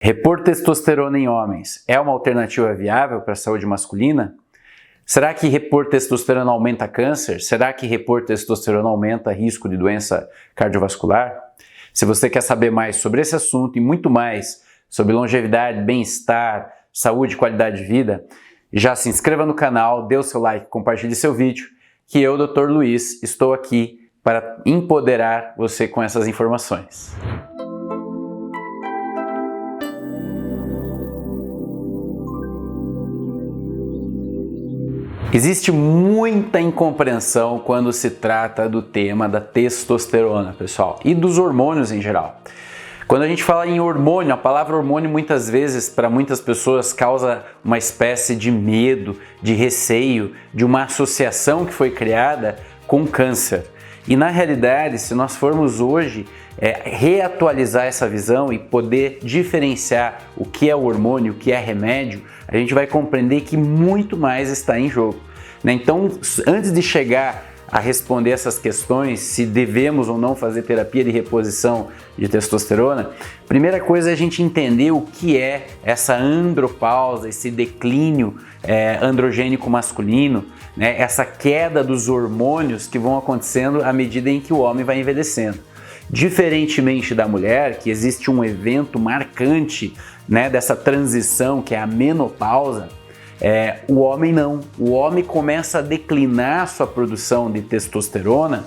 Repor testosterona em homens é uma alternativa viável para a saúde masculina? Será que repor testosterona aumenta câncer? Será que repor testosterona aumenta risco de doença cardiovascular? Se você quer saber mais sobre esse assunto e muito mais sobre longevidade, bem-estar, saúde e qualidade de vida, já se inscreva no canal, dê o seu like, compartilhe seu vídeo, que eu, Dr. Luiz, estou aqui para empoderar você com essas informações. Existe muita incompreensão quando se trata do tema da testosterona, pessoal, e dos hormônios em geral. Quando a gente fala em hormônio, a palavra hormônio muitas vezes para muitas pessoas causa uma espécie de medo, de receio, de uma associação que foi criada com câncer. E na realidade, se nós formos hoje reatualizar essa visão e poder diferenciar o que é hormônio, o que é remédio, a gente vai compreender que muito mais está em jogo. Então, antes de chegar a responder essas questões, se devemos ou não fazer terapia de reposição de testosterona, primeira coisa é a gente entender o que é essa andropausa, esse declínio androgênico masculino, né? Essa queda dos hormônios que vão acontecendo à medida em que o homem vai envelhecendo. Diferentemente da mulher, que existe um evento marcante, né, dessa transição, que é a menopausa, o homem não. O homem começa a declinar sua produção de testosterona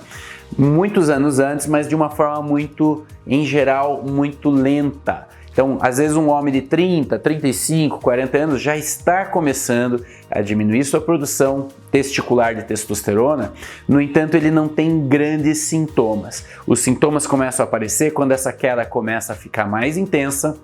muitos anos antes, mas de uma forma muito, em geral, muito lenta. Então, às vezes um homem de 30, 35, 40 anos já está começando a diminuir sua produção testicular de testosterona, no entanto, ele não tem grandes sintomas. Os sintomas começam a aparecer quando essa queda começa a ficar mais intensa,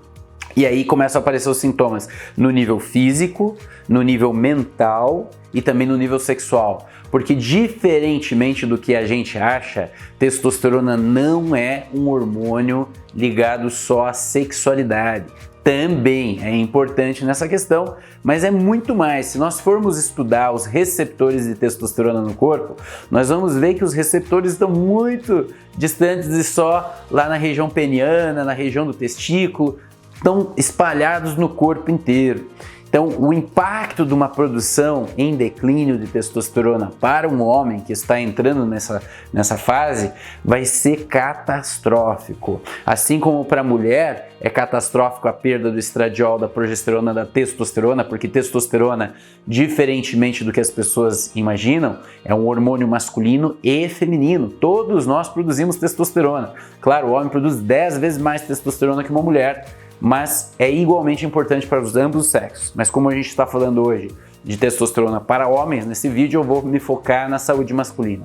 e aí começam a aparecer os sintomas no nível físico, no nível mental e também no nível sexual. Porque diferentemente do que a gente acha, testosterona não é um hormônio ligado só à sexualidade. Também é importante nessa questão, mas é muito mais. Se nós formos estudar os receptores de testosterona no corpo, nós vamos ver que os receptores estão muito distantes de só lá na região peniana, na região do testículo, estão espalhados no corpo inteiro. Então, o impacto de uma produção em declínio de testosterona para um homem que está entrando nessa fase vai ser catastrófico. Assim como para a mulher é catastrófico a perda do estradiol, da progesterona, da testosterona, porque testosterona, diferentemente do que as pessoas imaginam, é um hormônio masculino e feminino. Todos nós produzimos testosterona. Claro, o homem produz 10 vezes mais testosterona que uma mulher, mas é igualmente importante para ambos os sexos. Mas como a gente está falando hoje de testosterona para homens, nesse vídeo eu vou me focar na saúde masculina.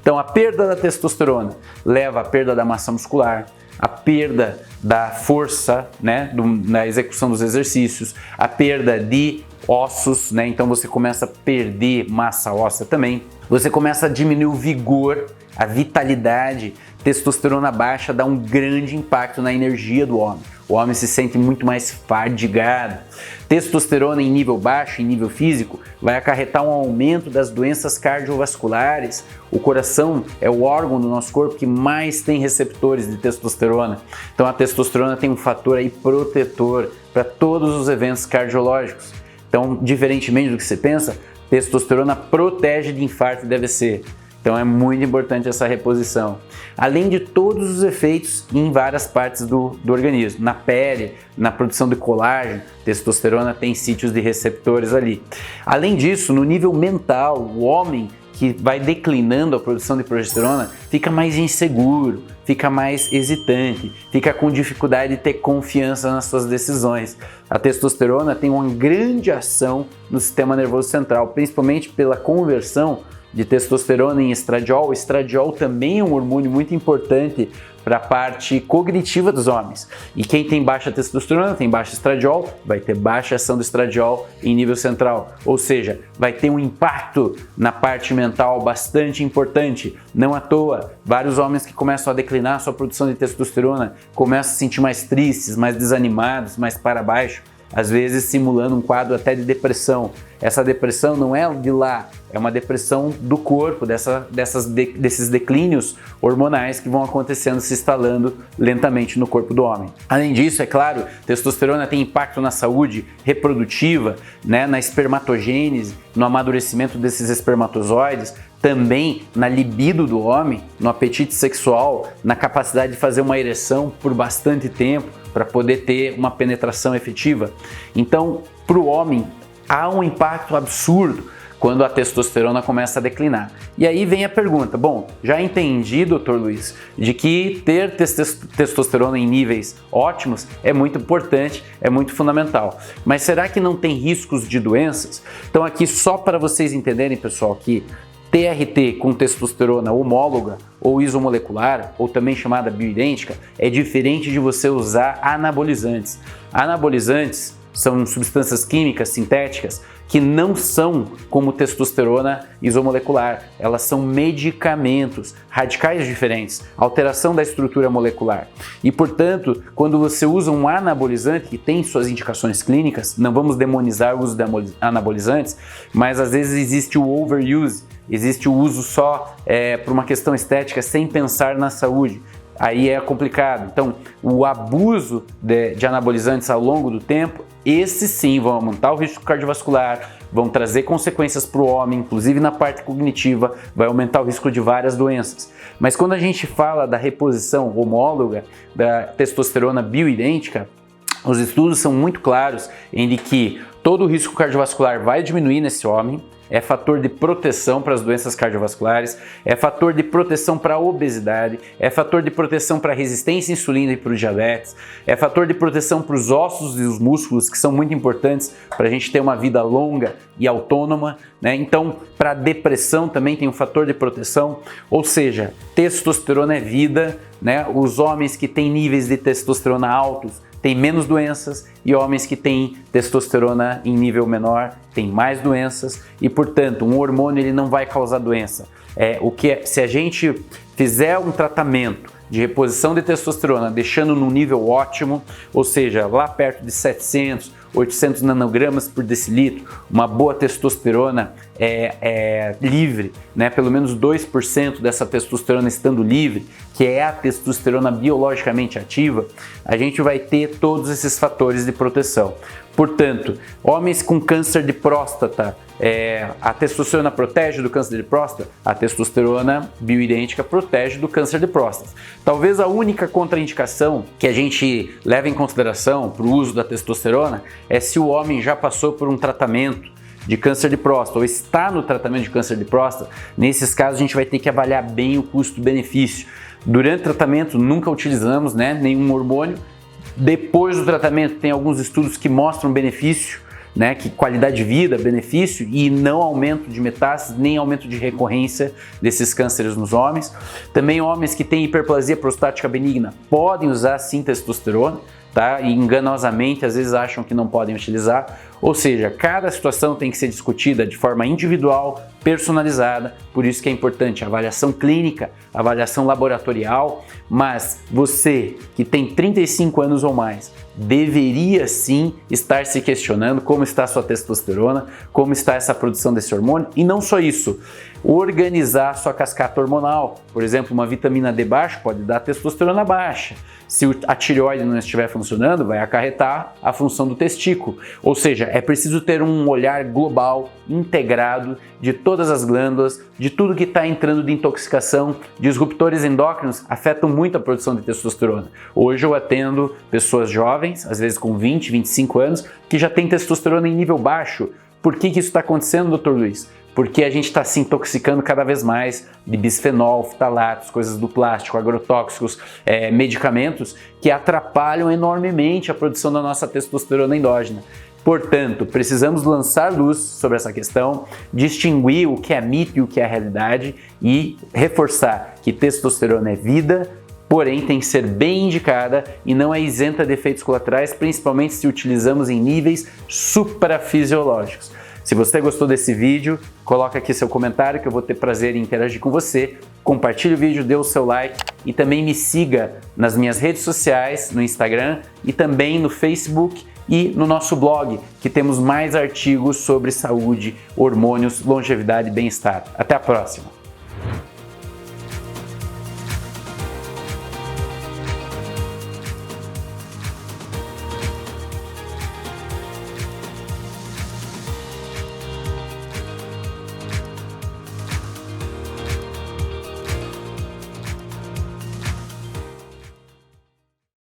Então, a perda da testosterona leva à perda da massa muscular, a perda da força, né, na execução dos exercícios, a perda de ossos, né, então você começa a perder massa óssea também, você começa a diminuir o vigor, a vitalidade. Testosterona baixa dá um grande impacto na energia do homem. O homem se sente muito mais fadigado. Testosterona em nível baixo, em nível físico, vai acarretar um aumento das doenças cardiovasculares. O coração é o órgão do nosso corpo que mais tem receptores de testosterona. Então a testosterona tem um fator aí protetor para todos os eventos cardiológicos. Então, diferentemente do que você pensa, testosterona protege de infarto e AVC. Então é muito importante essa reposição. Além de todos os efeitos em várias partes do organismo. Na pele, na produção de colágeno, testosterona tem sítios de receptores ali. Além disso, no nível mental, o homem que vai declinando a produção de progesterona fica mais inseguro, fica mais hesitante, fica com dificuldade de ter confiança nas suas decisões. A testosterona tem uma grande ação no sistema nervoso central, principalmente pela conversão de testosterona em estradiol. O estradiol também é um hormônio muito importante para a parte cognitiva dos homens. E quem tem baixa testosterona, tem baixa estradiol, vai ter baixa ação do estradiol em nível central. Ou seja, vai ter um impacto na parte mental bastante importante. Não à toa, vários homens que começam a declinar sua produção de testosterona começam a se sentir mais tristes, mais desanimados, mais para baixo. às vezes simulando um quadro até de depressão. Essa depressão não é de lá, é uma depressão do corpo, desses declínios hormonais que vão acontecendo, se instalando lentamente no corpo do homem. Além disso, é claro, testosterona tem impacto na saúde reprodutiva, né, na espermatogênese, no amadurecimento desses espermatozoides, também na libido do homem, no apetite sexual, na capacidade de fazer uma ereção por bastante tempo para poder ter uma penetração efetiva. Então, para o homem, há um impacto absurdo quando a testosterona começa a declinar. E aí vem a pergunta, bom, já entendi, Dr. Luiz, de que ter testosterona em níveis ótimos é muito importante, é muito fundamental. Mas será que não tem riscos de doenças? Então aqui só para vocês entenderem, pessoal, que TRT com testosterona homóloga ou isomolecular, ou também chamada bioidêntica, é diferente de você usar anabolizantes. Anabolizantes são substâncias químicas sintéticas que não são como testosterona isomolecular, elas são medicamentos, radicais diferentes, alteração da estrutura molecular. E, portanto, quando você usa um anabolizante que tem suas indicações clínicas, não vamos demonizar o uso de anabolizantes, mas às vezes existe o overuse, existe o uso só por uma questão estética, sem pensar na saúde. Aí é complicado. Então, o abuso de anabolizantes ao longo do tempo, esses sim vão aumentar o risco cardiovascular, vão trazer consequências para o homem, inclusive na parte cognitiva, vai aumentar o risco de várias doenças. Mas quando a gente fala da reposição homóloga, da testosterona bioidêntica, os estudos são muito claros em que todo o risco cardiovascular vai diminuir nesse homem, é fator de proteção para as doenças cardiovasculares, é fator de proteção para a obesidade, é fator de proteção para a resistência à insulina e para o diabetes, é fator de proteção para os ossos e os músculos, que são muito importantes para a gente ter uma vida longa e autônoma, né? Então, para a depressão também tem um fator de proteção, ou seja, testosterona é vida, né? Os homens que têm níveis de testosterona altos têm menos doenças e homens que têm testosterona em nível menor têm mais doenças e, portanto, um hormônio ele não vai causar doença. Se a gente fizer um tratamento de reposição de testosterona, deixando no nível ótimo, ou seja, lá perto de 700, 800 nanogramas por decilitro, uma boa testosterona livre, né? Pelo menos 2% dessa testosterona estando livre, que é a testosterona biologicamente ativa, a gente vai ter todos esses fatores de proteção. Portanto, homens com câncer de próstata, a testosterona protege do câncer de próstata? A testosterona bioidêntica protege do câncer de próstata. Talvez a única contraindicação que a gente leva em consideração para o uso da testosterona é se o homem já passou por um tratamento de câncer de próstata ou está no tratamento de câncer de próstata. Nesses casos a gente vai ter que avaliar bem o custo-benefício. Durante o tratamento nunca utilizamos, né, nenhum hormônio. Depois do tratamento tem alguns estudos que mostram benefício, né, que qualidade de vida, benefício e não aumento de metástases, nem aumento de recorrência desses cânceres nos homens. Também homens que têm hiperplasia prostática benigna podem usar sim testosterona, tá? E enganosamente às vezes acham que não podem utilizar. Ou seja, cada situação tem que ser discutida de forma individual, personalizada, por isso que é importante a avaliação clínica, a avaliação laboratorial, mas você que tem 35 anos ou mais, deveria sim estar se questionando como está a sua testosterona, como está essa produção desse hormônio, e não só isso, organizar a sua cascata hormonal. Por exemplo, uma vitamina D baixa pode dar testosterona baixa. Se a tireoide não estiver funcionando, vai acarretar a função do testículo. Ou seja, é preciso ter um olhar global, integrado, de todas as glândulas, de tudo que está entrando de intoxicação. Disruptores endócrinos afetam muito a produção de testosterona. Hoje eu atendo pessoas jovens, às vezes com 20, 25 anos, que já têm testosterona em nível baixo. Por que isso está acontecendo, Dr. Luiz? Porque a gente está se intoxicando cada vez mais de bisfenol, fitalatos, coisas do plástico, agrotóxicos, medicamentos que atrapalham enormemente a produção da nossa testosterona endógena. Portanto, precisamos lançar luz sobre essa questão, distinguir o que é mito e o que é realidade e reforçar que testosterona é vida, porém tem que ser bem indicada e não é isenta de efeitos colaterais, principalmente se utilizamos em níveis suprafisiológicos. Se você gostou desse vídeo, coloca aqui seu comentário que eu vou ter prazer em interagir com você. Compartilhe o vídeo, dê o seu like e também me siga nas minhas redes sociais, no Instagram e também no Facebook e no nosso blog, que temos mais artigos sobre saúde, hormônios, longevidade e bem-estar. Até a próxima!